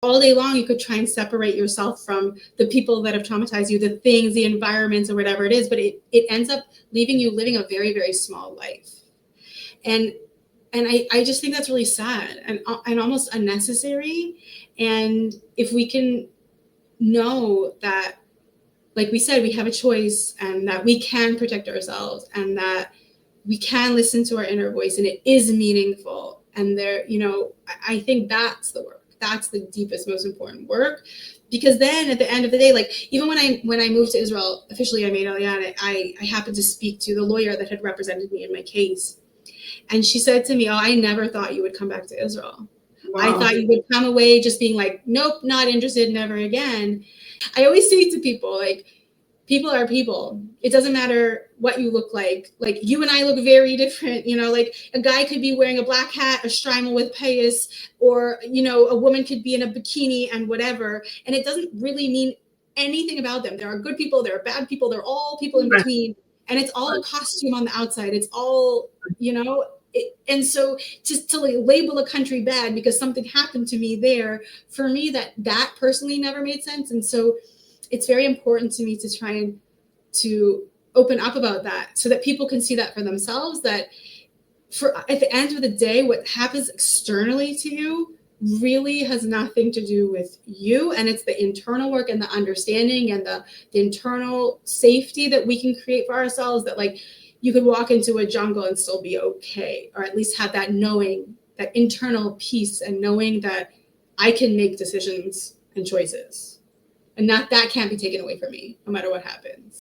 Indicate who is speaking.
Speaker 1: all day long you could try and separate yourself from the people that have traumatized you, the things, the environments, or whatever it is, but it ends up leaving you living a very, very small life. And I just think that's really sad and almost unnecessary. And if we can know that, like we said, we have a choice and that we can protect ourselves and that we can listen to our inner voice and it is meaningful. And I think that's the work. That's the deepest, most important work. Because then at the end of the day, like even when I moved to Israel, officially I made Aliyah, I happened to speak to the lawyer that had represented me in my case. And she said to me, "Oh, I never thought you would come back to Israel.
Speaker 2: Wow.
Speaker 1: I thought you would come away just being like, nope, not interested, never again." I always say to people, like, people are people. It doesn't matter what you look like. Like you and I look very different. Like a guy could be wearing a black hat, a shtreimel with payas, or, a woman could be in a bikini and whatever. And it doesn't really mean anything about them. There are good people, there are bad people, they're all people in between. And it's all a costume on the outside. It's all, and so just to label a country bad because something happened to me there, for me, that personally never made sense. And so it's very important to me to try and to open up about that so that people can see that for themselves, that at the end of the day, what happens externally to you really has nothing to do with you. And it's the internal work and the understanding and the internal safety that we can create for ourselves, that like you could walk into a jungle and still be okay, or at least have that knowing, that internal peace and knowing that I can make decisions and choices. And that can't be taken away from me, no matter what happens.